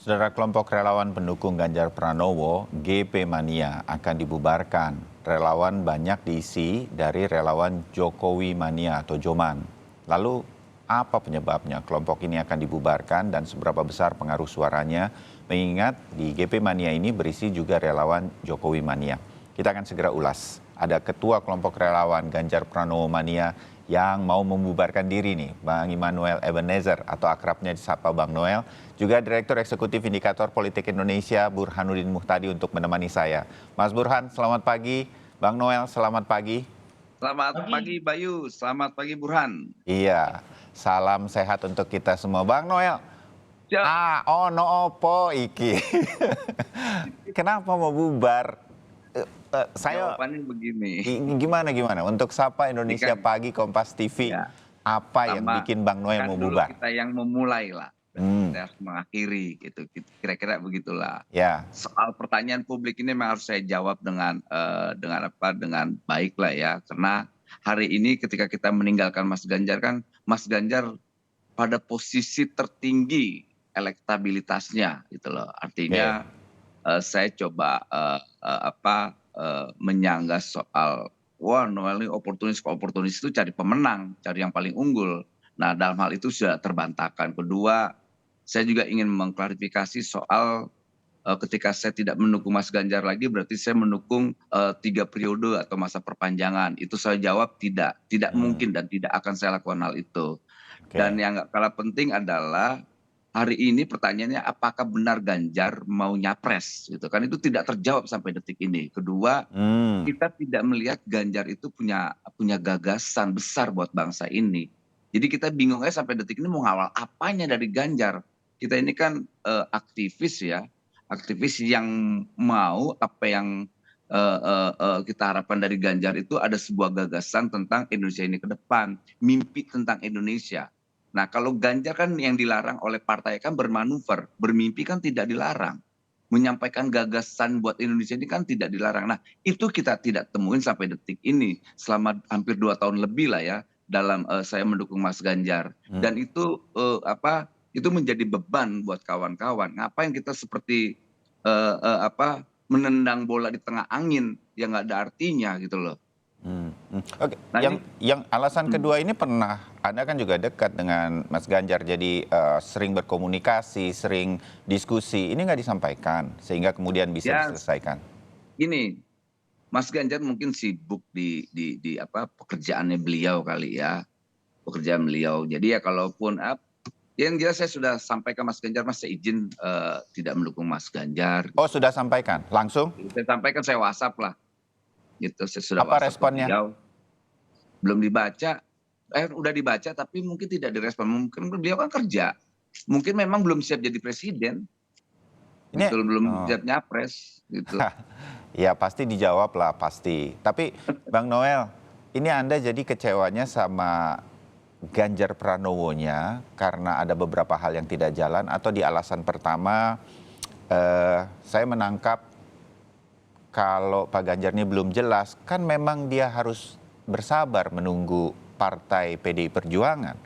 Saudara kelompok relawan pendukung Ganjar Pranowo, GP Mania, akan dibubarkan. Relawan banyak diisi dari relawan Jokowi Mania atau Joman. Lalu, apa penyebabnya kelompok ini akan dibubarkan dan seberapa besar pengaruh suaranya? Mengingat di GP Mania ini berisi juga relawan Jokowi Mania. Kita akan segera ulas. Ada ketua kelompok relawan Ganjar Pranowo Mania yang mau membubarkan diri nih, Bang Immanuel Ebenezer atau akrabnya disapa Bang Noel, juga Direktur Eksekutif Indikator Politik Indonesia Burhanuddin Muhtadi untuk menemani saya. Mas Burhan, selamat pagi. Bang Noel, selamat pagi. Selamat pagi Bayu, selamat pagi Burhan. Iya, salam sehat untuk kita semua. Bang Noel, Siap. ono opo iki. Kenapa mau bubar? Saya Jawabannya begini, gimana untuk Sapa ini Indonesia kan Pagi Kompas TV, ya apa yang sama bikin Bang Noel kan mau dulu bubar? kita yang memulai lah, berarti Hmm, kita harus mengakhiri gitu, kira-kira begitulah. ya. Soal pertanyaan publik ini memang harus saya jawab dengan baik lah ya, karena hari ini ketika kita meninggalkan Mas Ganjar kan, Mas Ganjar pada posisi tertinggi elektabilitasnya gitu loh. Oke. Artinya saya coba menyanggah soal, wah Noel ini oportunis itu cari pemenang, cari yang paling unggul. Nah dalam hal itu sudah terbantahkan. Kedua, saya juga ingin mengklarifikasi soal ketika saya tidak mendukung Mas Ganjar lagi berarti saya mendukung 3 periode atau masa perpanjangan. Itu saya jawab tidak Hmm, mungkin dan tidak akan saya lakukan hal itu. Dan oke. yang nggak kalah penting adalah hari ini pertanyaannya apakah benar Ganjar mau nyapres gitu kan, itu tidak terjawab sampai detik ini. Kedua, Hmm, kita tidak melihat Ganjar itu punya punya gagasan besar buat bangsa ini. Jadi kita bingung aja sampai detik ini mau ngawal apanya dari Ganjar. Kita ini kan aktivis ya, aktivis yang mau apa yang kita harapkan dari Ganjar itu ada sebuah gagasan tentang Indonesia ini ke depan, mimpi tentang Indonesia. Nah kalau Ganjar kan yang dilarang oleh partai kan bermanuver, bermimpi kan tidak dilarang. Menyampaikan gagasan buat Indonesia ini kan tidak dilarang. Nah itu kita tidak temuin sampai detik ini, selama hampir 2 tahun lebih lah ya, dalam saya mendukung Mas Ganjar. hmm. Dan itu itu menjadi beban buat kawan-kawan. Ngapain kita seperti menendang bola di tengah angin yang nggak ada artinya gitu loh. Oke, Nah ini yang alasan hmm, kedua ini pernah Anda kan juga dekat dengan Mas Ganjar, jadi, sering berkomunikasi, sering diskusi, ini nggak disampaikan sehingga kemudian bisa ya diselesaikan? gini, Mas Ganjar mungkin sibuk di pekerjaannya beliau kali ya, pekerjaan beliau. Jadi ya kalaupun yang jelas saya sudah sampaikan Mas Ganjar, Mas saya izin tidak mendukung Mas Ganjar Oh, gitu. sudah sampaikan? Langsung? Saya sampaikan, saya WhatsApp lah gitu, saya sudah Apa WhatsApp ke responnya? beliau, belum dibaca, udah dibaca tapi mungkin tidak direspon, mungkin beliau kan kerja, mungkin memang belum siap jadi presiden Ini gitu, belum oh, siap nyapres gitu. ya pasti dijawab lah, pasti. Tapi Bang Noel, ini Anda jadi kecewanya sama Ganjar Pranowonya karena ada beberapa hal yang tidak jalan atau di alasan pertama, saya menangkap kalau Pak Ganjar ini belum jelas, kan memang dia harus bersabar menunggu partai PDI Perjuangan.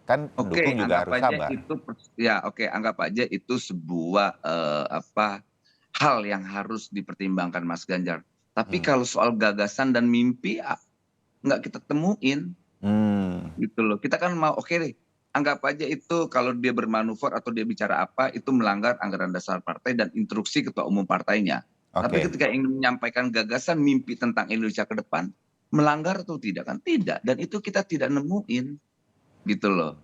Kan Oke, pendukung juga anggap harus aja sabar. itu ya oke, anggap aja itu sebuah, hal yang harus dipertimbangkan Mas Ganjar. Tapi Hmm. kalau soal gagasan dan mimpi, nggak kita temuin, Hmm, gitu loh. Kita kan mau oke deh, anggap aja itu kalau dia bermanuver atau dia bicara apa, itu melanggar anggaran dasar partai dan instruksi ketua umum partainya. Tapi oke. ketika ingin menyampaikan gagasan mimpi tentang Indonesia ke depan, melanggar atau tidak? Kan tidak, dan itu kita tidak nemuin, gitu loh.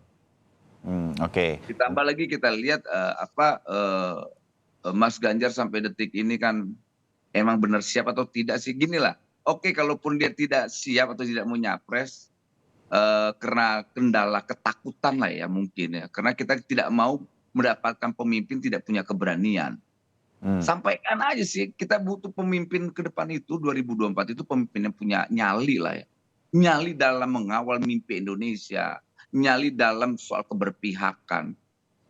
Oke. Ditambah lagi kita lihat, Mas Ganjar sampai detik ini kan emang benar siap atau tidak sih, ginilah, oke kalaupun dia tidak siap atau tidak mau nyapres, karena kendala ketakutan lah ya mungkin ya, karena kita tidak mau mendapatkan pemimpin tidak punya keberanian. Hmm, Sampaikan aja sih, kita butuh pemimpin ke depan itu 2024 itu pemimpin yang punya nyali lah ya. Nyali dalam mengawal mimpi Indonesia, nyali dalam soal keberpihakan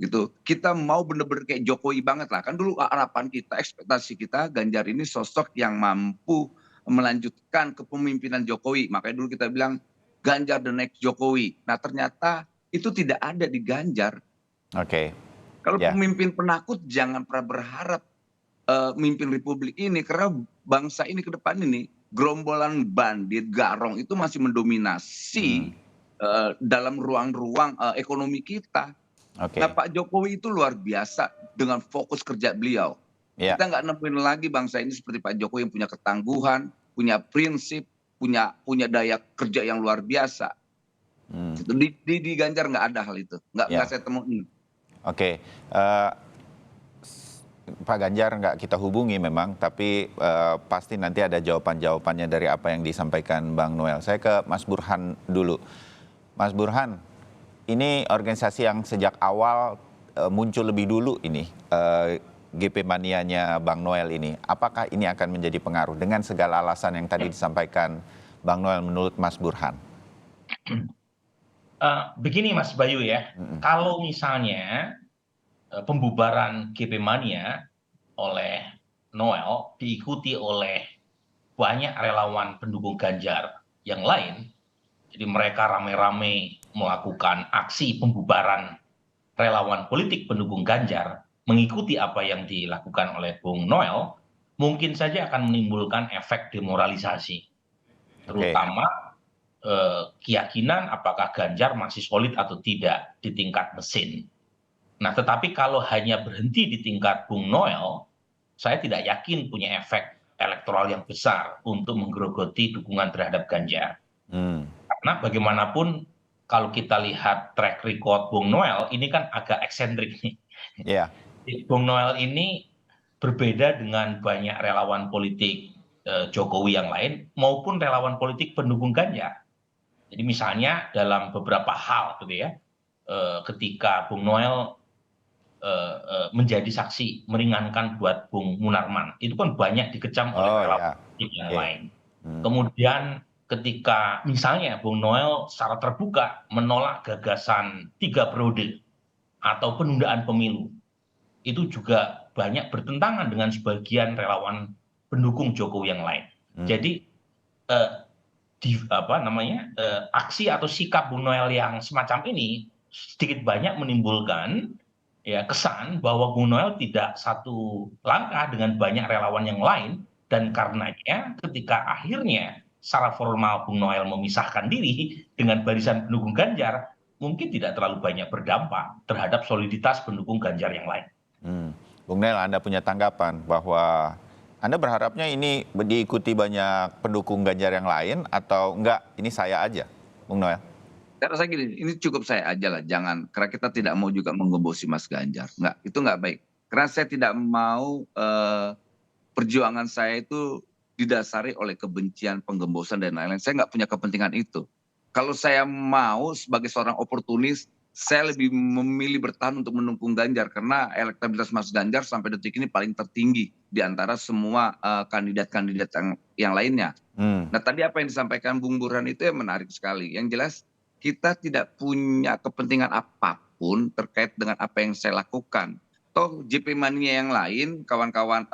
gitu. Kita mau bener-bener kayak Jokowi banget lah. Kan dulu harapan kita, ekspektasi kita Ganjar ini sosok yang mampu melanjutkan kepemimpinan Jokowi. Makanya dulu kita bilang Ganjar the next Jokowi. Nah ternyata itu tidak ada di Ganjar. oke. Kalau Ya. pemimpin penakut jangan pernah berharap mimpin republik ini, karena bangsa ini ke depan ini gerombolan bandit, garong itu masih mendominasi Hmm. dalam ruang-ruang ekonomi kita. Nah, Oke. Pak Jokowi itu luar biasa dengan fokus kerja beliau. Ya. Kita nggak nemuin lagi bangsa ini seperti Pak Jokowi yang punya ketangguhan, punya prinsip, punya daya kerja yang luar biasa. Hmm. Di Ganjar nggak ada hal itu, nggak Ya. saya temuin. Oke. Pak Ganjar nggak kita hubungi memang, tapi pasti nanti ada jawaban-jawabannya dari apa yang disampaikan Bang Noel. Saya ke Mas Burhan dulu. Mas Burhan, ini organisasi yang sejak awal muncul lebih dulu ini, GP Manianya Bang Noel ini. Apakah ini akan menjadi pengaruh dengan segala alasan yang tadi disampaikan Bang Noel menurut Mas Burhan? Begini Mas Bayu ya, kalau misalnya pembubaran GP Mania oleh Noel diikuti oleh banyak relawan pendukung Ganjar yang lain, jadi mereka rame-rame melakukan aksi pembubaran relawan politik pendukung Ganjar, mengikuti apa yang dilakukan oleh Bung Noel, mungkin saja akan menimbulkan efek demoralisasi, Oke. terutama keyakinan apakah Ganjar masih solid atau tidak di tingkat mesin. Nah, tetapi kalau hanya berhenti di tingkat Bung Noel, saya tidak yakin punya efek elektoral yang besar untuk menggerogoti dukungan terhadap Ganjar. Hmm. Karena bagaimanapun kalau kita lihat track record Bung Noel, ini kan agak eksentrik nih. Ya. Bung Noel ini berbeda dengan banyak relawan politik Jokowi yang lain maupun relawan politik pendukung Ganjar. Jadi misalnya dalam beberapa hal gitu ya, ketika Bung Noel menjadi saksi meringankan buat Bung Munarman, itu kan banyak dikecam oleh Oh relawan ya. yang Oke. lain. Hmm. Kemudian ketika misalnya Bung Noel secara terbuka menolak gagasan 3 periode atau penundaan pemilu, itu juga banyak bertentangan dengan sebagian relawan pendukung Jokowi yang lain. Jadi aksi atau sikap Bung Noel yang semacam ini sedikit banyak menimbulkan ya kesan bahwa Bung Noel tidak satu langkah dengan banyak relawan yang lain, dan karenanya ketika akhirnya secara formal Bung Noel memisahkan diri dengan barisan pendukung Ganjar, mungkin tidak terlalu banyak berdampak terhadap soliditas pendukung Ganjar yang lain. Bung Noel, Anda punya tanggapan bahwa Anda berharapnya ini diikuti banyak pendukung Ganjar yang lain atau enggak, ini saya aja, Bung Noel? Saya rasa gini, ini cukup saya aja lah, jangan, karena kita tidak mau juga menggembosi Mas Ganjar. Nggak, itu nggak baik. Karena saya tidak mau perjuangan saya itu didasari oleh kebencian, penggembosan, dan lain-lain. Saya nggak punya kepentingan itu. Kalau saya mau sebagai seorang oportunis, saya lebih memilih bertahan untuk mendukung Ganjar, karena elektabilitas Mas Ganjar sampai detik ini paling tertinggi di antara semua kandidat-kandidat yang lainnya. Nah, tadi apa yang disampaikan Bung Burhan itu yang menarik sekali. Yang jelas kita tidak punya kepentingan apapun terkait dengan apa yang saya lakukan. Toh JP Mania yang lain, kawan-kawan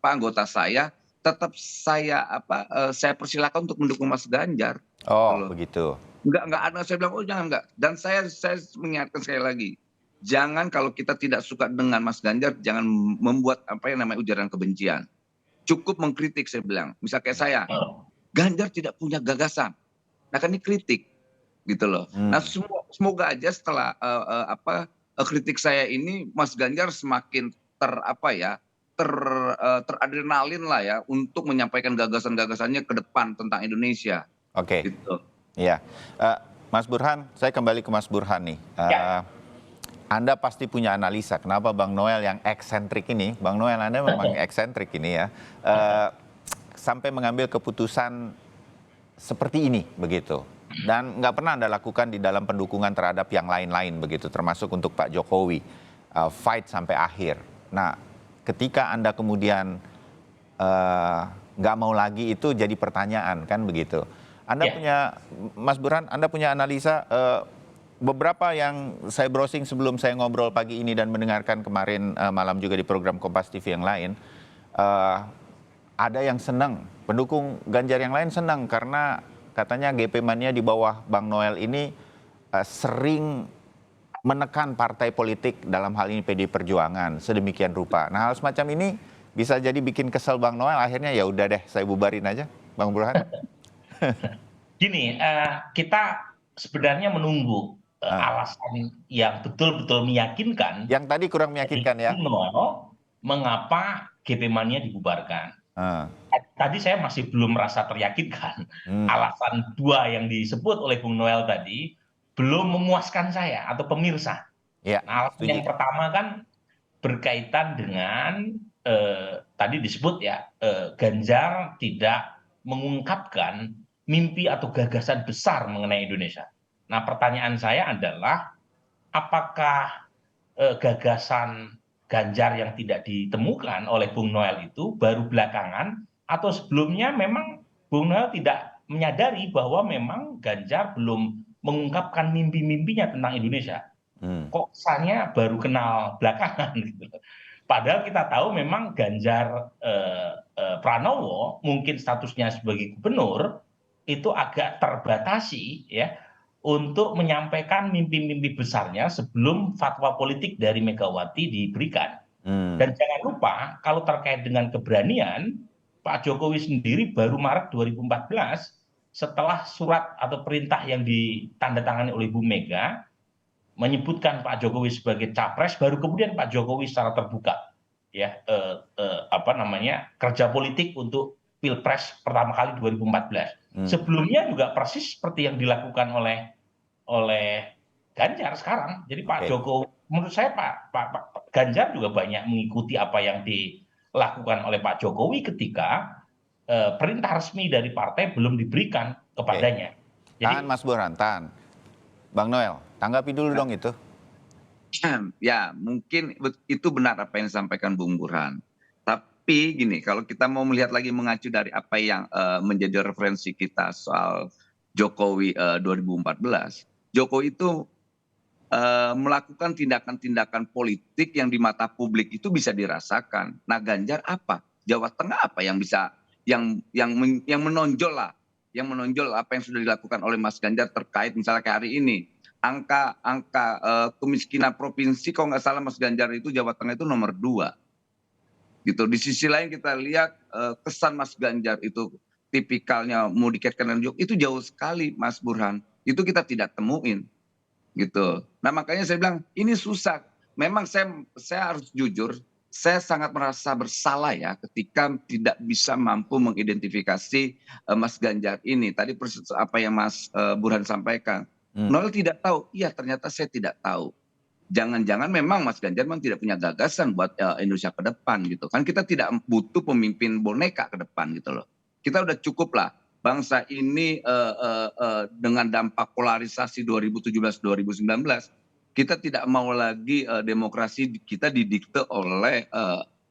anggota saya, tetap saya persilakan untuk mendukung Mas Ganjar. Gitu Oh, loh. begitu. Nggak ada, saya bilang, oh jangan, nggak. Dan saya mengingatkan sekali lagi, jangan kalau kita tidak suka dengan Mas Ganjar, jangan membuat apa yang namanya ujaran kebencian. Cukup mengkritik, saya bilang. Misal kayak saya, Ganjar tidak punya gagasan. Nah kan ini kritik, gitu loh. Nah semoga aja setelah kritik saya ini, Mas Ganjar semakin teradrenalin lah ya untuk menyampaikan gagasan-gagasannya ke depan tentang Indonesia. Oke. Gitu. Iya. Mas Burhan, saya kembali ke Mas Burhan nih. Anda pasti punya analisa kenapa Bang Noel yang eksentrik ini, Bang Noel Anda memang eksentrik ini ya, sampai mengambil keputusan seperti ini begitu. Dan nggak pernah Anda lakukan di dalam pendukungan terhadap yang lain-lain begitu, termasuk untuk Pak Jokowi, fight sampai akhir. Nah, ketika Anda kemudian nggak mau lagi, itu jadi pertanyaan kan begitu. Anda punya, Mas Burhan, Anda punya analisa beberapa yang saya browsing sebelum saya ngobrol pagi ini dan mendengarkan kemarin malam juga di program Kompas TV yang lain, ada yang senang, pendukung Ganjar yang lain senang karena katanya GP Mania di bawah Bang Noel ini sering menekan partai politik dalam hal ini PD Perjuangan sedemikian rupa. Nah, hal semacam ini bisa jadi bikin kesel Bang Noel, akhirnya ya udah deh saya bubarin aja, Bang Burhan. Gini, kita sebenarnya menunggu Ah, alasan yang betul-betul meyakinkan yang tadi kurang dari meyakinkan ya. Bung Noel mengapa GP Mania dibubarkan. Ah, Tadi saya masih belum merasa teryakinkan. hmm, Alasan dua yang disebut oleh Bung Noel tadi belum memuaskan saya atau pemirsa. ya, Nah, alasan setuju. yang pertama kan berkaitan dengan tadi disebut ya, Ganjar tidak mengungkapkan mimpi atau gagasan besar mengenai Indonesia. Nah, pertanyaan saya adalah apakah gagasan Ganjar yang tidak ditemukan oleh Bung Noel itu baru belakangan atau sebelumnya memang Bung Noel tidak menyadari bahwa memang Ganjar belum mengungkapkan mimpi-mimpinya tentang Indonesia. Hmm, Kok kesannya baru kenal belakangan gitu. Padahal kita tahu memang Ganjar Pranowo mungkin statusnya sebagai gubernur itu agak terbatasi ya untuk menyampaikan mimpi-mimpi besarnya sebelum fatwa politik dari Megawati diberikan. hmm, Dan jangan lupa kalau terkait dengan keberanian, Pak Jokowi sendiri baru Maret 2014 setelah surat atau perintah yang ditandatangani oleh Bu Mega menyebutkan Pak Jokowi sebagai capres, baru kemudian Pak Jokowi secara terbuka ya apa namanya kerja politik untuk pilpres pertama kali 2014. hmm. Sebelumnya juga persis seperti yang dilakukan oleh Ganjar sekarang. Jadi Pak Oke. Jokowi, menurut saya Pak Ganjar juga banyak mengikuti apa yang dilakukan oleh Pak Jokowi ketika perintah resmi dari partai belum diberikan Oke. kepadanya. Tahan Jadi Mas Burhan, tahan. Bang Noel, tanggapi dulu dong itu. Ya, mungkin itu benar apa yang disampaikan Bung Burhan. Tapi gini, kalau kita mau melihat lagi mengacu dari apa yang menjadi referensi kita soal Jokowi 2014, Jokowi itu melakukan tindakan-tindakan politik yang di mata publik itu bisa dirasakan. Nah, Ganjar apa? Jawa Tengah apa yang bisa yang menonjol lah, yang menonjol apa yang sudah dilakukan oleh Mas Ganjar terkait misalnya kayak hari ini angka kemiskinan provinsi kalau nggak salah Mas Ganjar itu Jawa Tengah itu nomor 2 gitu. Di sisi lain kita lihat kesan Mas Ganjar itu tipikalnya mau dikaitkan dengan Jokowi itu jauh sekali Mas Burhan. Itu kita tidak temuin gitu. Nah makanya saya bilang ini susah. Memang saya harus jujur, saya sangat merasa bersalah ya ketika tidak bisa mampu mengidentifikasi Mas Ganjar ini. Tadi persis apa yang Mas Burhan sampaikan. Hmm, Noel tidak tahu, iya ternyata saya tidak tahu. Jangan-jangan memang Mas Ganjar memang tidak punya gagasan buat Indonesia ke depan gitu kan. Kita tidak butuh pemimpin boneka ke depan gitu loh. Kita udah cukup lah bangsa ini dengan dampak polarisasi 2017-2019 kita tidak mau lagi demokrasi kita didikte oleh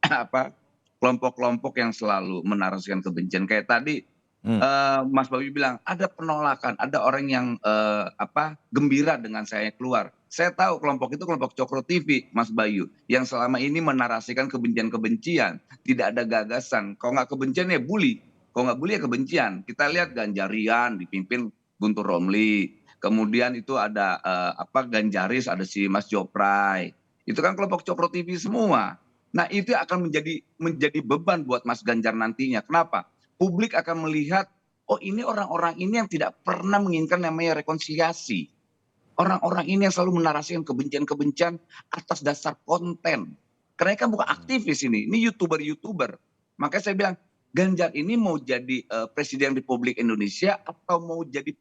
apa kelompok-kelompok yang selalu menarasikan kebencian kayak tadi hmm. Mas Bawi bilang ada penolakan, ada orang yang gembira dengan saya keluar. Saya tahu kelompok itu kelompok Cokro TV, Mas Bayu, yang selama ini menarasikan kebencian-kebencian, tidak ada gagasan. Kalau nggak kebencian ya bully, kalau nggak bully ya kebencian. Kita lihat Ganjarian dipimpin Guntur Romli, kemudian itu ada Ganjaris, ada si Mas Joprai. Itu kan kelompok Cokro TV semua. Nah itu akan menjadi beban buat Mas Ganjar nantinya. Kenapa? Publik akan melihat, oh ini orang-orang ini yang tidak pernah menginginkan namanya rekonsiliasi. Orang-orang ini yang selalu menarasikan kebencian-kebencian atas dasar konten. Karena kan bukan aktivis ini YouTuber-YouTuber. Makanya saya bilang, Ganjar ini mau jadi Presiden Republik Indonesia atau mau jadi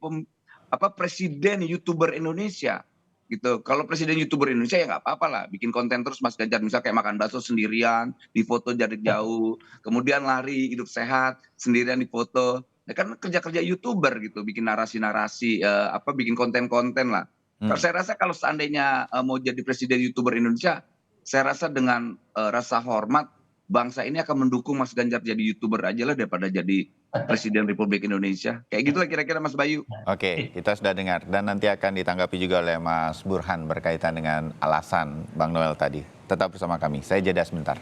Presiden YouTuber Indonesia gitu. Kalau Presiden YouTuber Indonesia ya nggak apa-apa lah, bikin konten terus Mas Ganjar, misal kayak makan bakso sendirian, difoto jarak jauh, kemudian lari hidup sehat sendirian difoto. Ya kan kerja-kerja YouTuber gitu, bikin narasi-narasi, bikin konten-konten lah. Kalau Hmm. saya rasa kalau seandainya mau jadi Presiden YouTuber Indonesia, saya rasa dengan rasa hormat bangsa ini akan mendukung Mas Ganjar jadi YouTuber aja lah daripada jadi Presiden Republik Indonesia. Kayak gitulah kira-kira Mas Bayu. Oke, kita sudah dengar dan nanti akan ditanggapi juga oleh Mas Burhan berkaitan dengan alasan Bang Noel tadi. Tetap bersama kami, saya jeda sebentar.